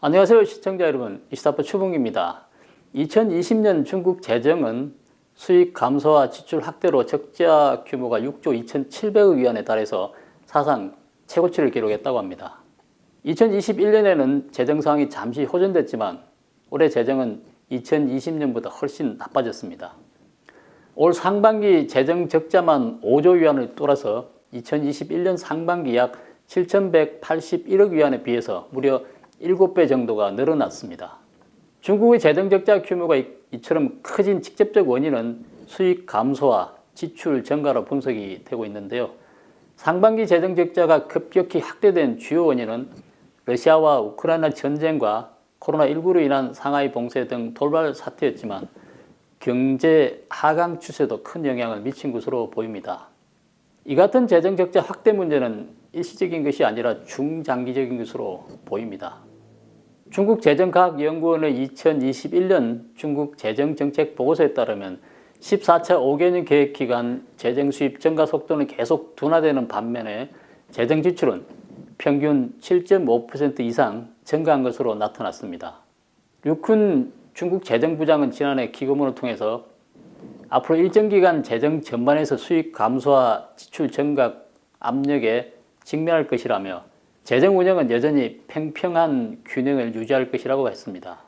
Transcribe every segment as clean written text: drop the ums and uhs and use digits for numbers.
안녕하세요 시청자 여러분, 이시타파 추봉입니다. 2020년 중국 재정은 수익 감소와 지출 확대로 적자 규모가 6조 2,700억 위안에 달해서 사상 최고치를 기록했다고 합니다. 2021년에는 재정 상황이 잠시 호전됐지만 올해 재정은 2020년보다 훨씬 나빠졌습니다. 올 상반기 재정 적자만 5조 위안을 뚫어서 2021년 상반기 약 7,181억 위안에 비해서 무려 7배 정도가 늘어났습니다. 중국의 재정적자 규모가 이처럼 커진 직접적 원인은 수익 감소와 지출 증가로 분석이 되고 있는데요. 상반기 재정적자가 급격히 확대된 주요 원인은 러시아와 우크라이나 전쟁과 코로나19로 인한 상하이 봉쇄 등 돌발 사태였지만 경제 하강 추세도 큰 영향을 미친 것으로 보입니다. 이 같은 재정적자 확대 문제는 일시적인 것이 아니라 중장기적인 것으로 보입니다. 중국 재정과학연구원의 2021년 중국 재정정책 보고서에 따르면 14차 5개년 계획 기간 재정 수입 증가 속도는 계속 둔화되는 반면에 재정 지출은 평균 7.5% 이상 증가한 것으로 나타났습니다. 류쿤 중국 재정부장은 지난해 기고문을 통해서 앞으로 일정 기간 재정 전반에서 수익 감소와 지출 증가 압력에 직면할 것이라며 재정 운영은 여전히 팽팽한 균형을 유지할 것이라고 했습니다.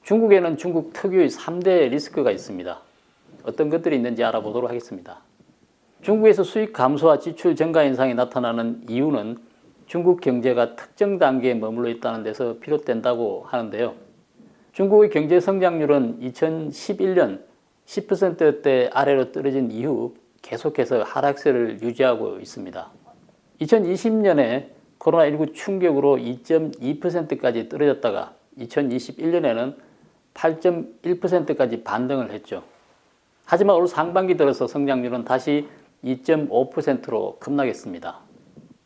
중국에는 중국 특유의 3대 리스크가 있습니다. 어떤 것들이 있는지 알아보도록 하겠습니다. 중국에서 수익 감소와 지출 증가 현상이 나타나는 이유는 중국 경제가 특정 단계에 머물러 있다는 데서 비롯된다고 하는데요. 중국의 경제 성장률은 2011년 10%대 아래로 떨어진 이후 계속해서 하락세를 유지하고 있습니다. 2020년에 코로나19 충격으로 2.2%까지 떨어졌다가 2021년에는 8.1%까지 반등을 했죠. 하지만 올 상반기 들어서 성장률은 다시 2.5%로 급락했습니다.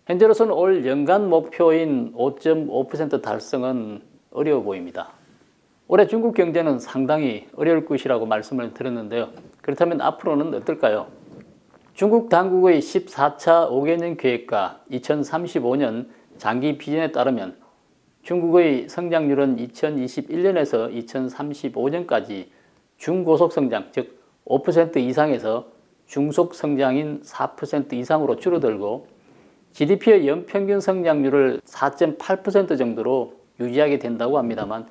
현재로서는 올 연간 목표인 5.5% 달성은 어려워 보입니다. 올해 중국 경제는 상당히 어려울 것이라고 말씀을 드렸는데요. 그렇다면 앞으로는 어떨까요? 중국 당국의 14차 5개년 계획과 2035년 장기 비전에 따르면 중국의 성장률은 2021년에서 2035년까지 중고속 성장, 즉 5% 이상에서 중속 성장인 4% 이상으로 줄어들고 GDP의 연평균 성장률을 4.8% 정도로 유지하게 된다고 합니다만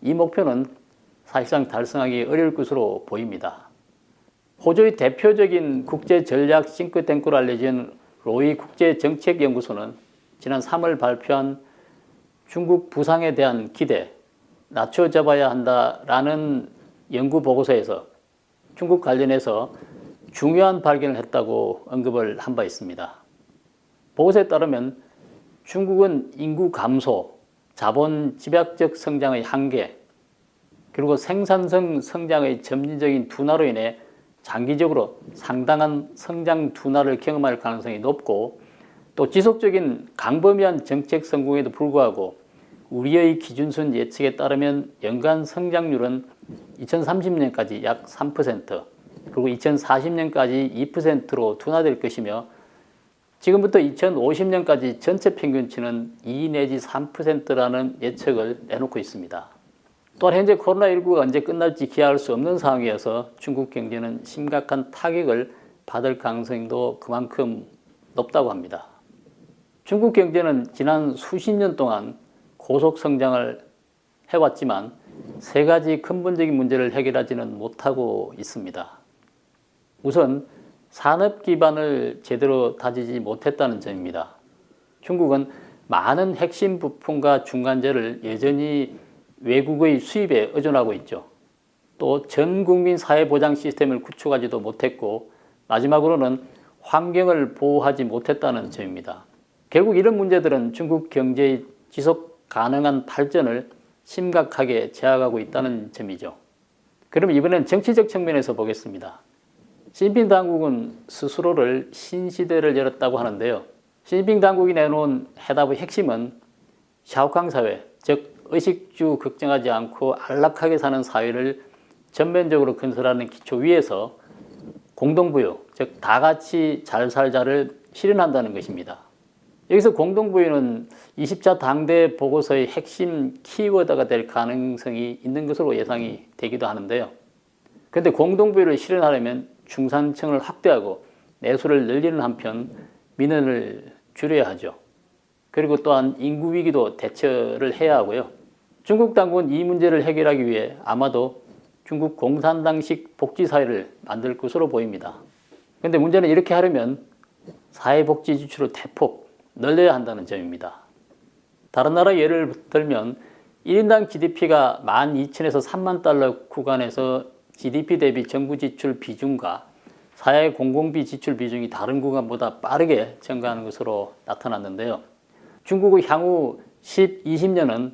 이 목표는 사실상 달성하기 어려울 것으로 보입니다. 호주의 대표적인 국제전략 싱크탱크로 알려진 로이 국제정책연구소는 지난 3월 발표한 중국 부상에 대한 기대, 낮춰잡아야 한다라는 연구 보고서에서 중국 관련해서 중요한 발견을 했다고 언급을 한 바 있습니다. 보고서에 따르면 중국은 인구 감소, 자본 집약적 성장의 한계, 그리고 생산성 성장의 점진적인 둔화로 인해 장기적으로 상당한 성장 둔화를 경험할 가능성이 높고 또 지속적인 강범위한 정책 성공에도 불구하고 우리의 기준선 예측에 따르면 연간 성장률은 2030년까지 약 3% 그리고 2040년까지 2%로 둔화될 것이며 지금부터 2050년까지 전체 평균치는 2 내지 3%라는 예측을 내놓고 있습니다. 또한 현재 코로나19가 언제 끝날지 기약할 수 없는 상황이어서 중국 경제는 심각한 타격을 받을 가능성도 그만큼 높다고 합니다. 중국 경제는 지난 수십 년 동안 고속 성장을 해왔지만 세 가지 근본적인 문제를 해결하지는 못하고 있습니다. 우선 산업 기반을 제대로 다지지 못했다는 점입니다. 중국은 많은 핵심 부품과 중간재를 여전히 외국의 수입에 의존하고 있죠. 또 전 국민 사회보장 시스템을 구축하지도 못했고 마지막으로는 환경을 보호하지 못했다는 점입니다. 결국 이런 문제들은 중국 경제의 지속 가능한 발전을 심각하게 제약하고 있다는 점이죠. 그럼 이번엔 정치적 측면에서 보겠습니다. 시진핑 당국은 스스로를 신시대를 열었다고 하는데요. 시진핑 당국이 내놓은 해답의 핵심은 샤오캉 사회, 즉 의식주 걱정하지 않고 안락하게 사는 사회를 전면적으로 건설하는 기초 위에서 공동부유, 즉 다 같이 잘 살자를 실현한다는 것입니다. 여기서 공동부유는 20차 당대 보고서의 핵심 키워드가 될 가능성이 있는 것으로 예상이 되기도 하는데요. 그런데 공동부유를 실현하려면 중산층을 확대하고 내수를 늘리는 한편 민원을 줄여야 하죠. 그리고 또한 인구 위기도 대처를 해야 하고요. 중국 당국은 이 문제를 해결하기 위해 아마도 중국 공산당식 복지사회를 만들 것으로 보입니다. 그런데 문제는 이렇게 하려면 사회복지 지출을 대폭 늘려야 한다는 점입니다. 다른 나라 예를 들면 1인당 GDP가 12,000에서 3만 달러 구간에서 GDP 대비 정부 지출 비중과 사회 공공비 지출 비중이 다른 구간보다 빠르게 증가하는 것으로 나타났는데요. 중국의 향후 10, 20년은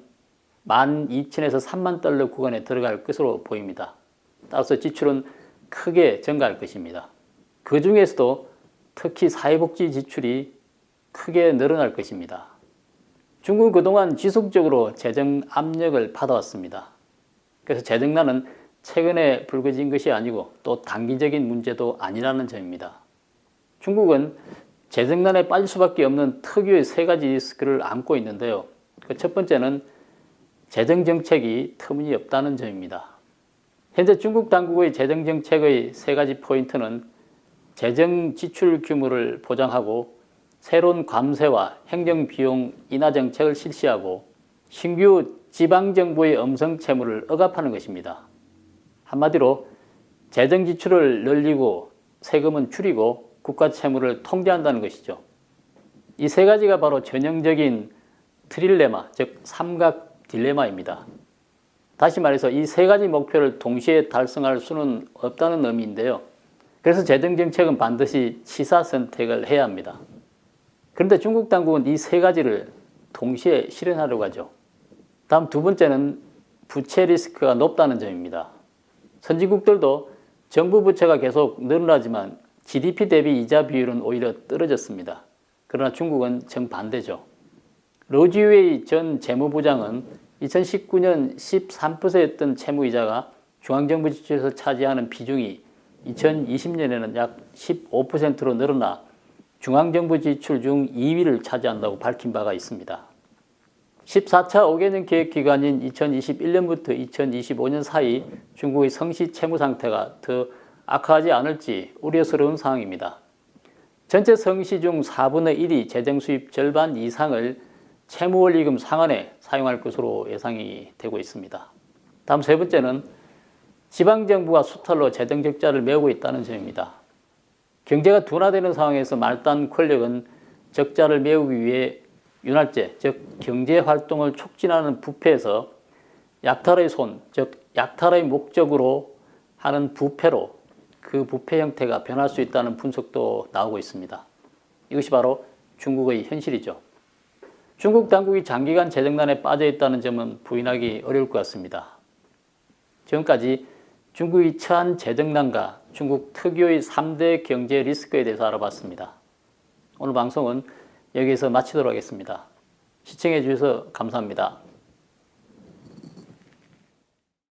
12,000에서 3만 달러 구간에 들어갈 것으로 보입니다. 따라서 지출은 크게 증가할 것입니다. 그 중에서도 특히 사회복지 지출이 크게 늘어날 것입니다. 중국은 그동안 지속적으로 재정 압력을 받아왔습니다. 그래서 재정난은 최근에 불거진 것이 아니고 또 단기적인 문제도 아니라는 점입니다. 중국은 재정난에 빠질 수밖에 없는 특유의 세 가지 리스크를 안고 있는데요. 그 첫 번째는 재정정책이 터무니없다는 점입니다. 현재 중국 당국의 재정정책의 세 가지 포인트는 재정 지출 규모를 보장하고 새로운 관세와 행정비용 인하 정책을 실시하고 신규 지방정부의 음성 채무를 억압하는 것입니다. 한마디로 재정 지출을 늘리고 세금은 줄이고 국가 채무를 통제한다는 것이죠. 이 세 가지가 바로 전형적인 트릴레마, 즉 삼각 딜레마입니다. 다시 말해서 이 세 가지 목표를 동시에 달성할 수는 없다는 의미인데요. 그래서 재정정책은 반드시 취사 선택을 해야 합니다. 그런데 중국 당국은 이 세 가지를 동시에 실현하려고 하죠. 다음 두 번째는 부채 리스크가 높다는 점입니다. 선진국들도 정부 부채가 계속 늘어나지만 GDP 대비 이자 비율은 오히려 떨어졌습니다. 그러나 중국은 정반대죠. 로지웨이 전 재무부장은 2019년 13%였던 채무이자가 중앙정부 지출에서 차지하는 비중이 2020년에는 약 15%로 늘어나 중앙정부 지출 중 2위를 차지한다고 밝힌 바가 있습니다. 14차 5개년 계획기간인 2021년부터 2025년 사이 중국의 성시 채무 상태가 더 악화하지 않을지 우려스러운 상황입니다. 전체 성시 중 4분의 1이 재정 수입 절반 이상을 채무원리금 상환에 사용할 것으로 예상이 되고 있습니다. 다음 세 번째는 지방정부가 수탈로 재정 적자를 메우고 있다는 점입니다. 경제가 둔화되는 상황에서 말단 권력은 적자를 메우기 위해 윤활제, 즉 경제활동을 촉진하는 부패에서 약탈의 손, 즉 약탈의 목적으로 하는 부패로 그 부패 형태가 변할 수 있다는 분석도 나오고 있습니다. 이것이 바로 중국의 현실이죠. 중국 당국이 장기간 재정난에 빠져 있다는 점은 부인하기 어려울 것 같습니다. 지금까지 중국이 처한 재정난과 중국 특유의 3대 경제 리스크에 대해서 알아봤습니다. 오늘 방송은 여기서 마치도록 하겠습니다. 시청해 주셔서 감사합니다.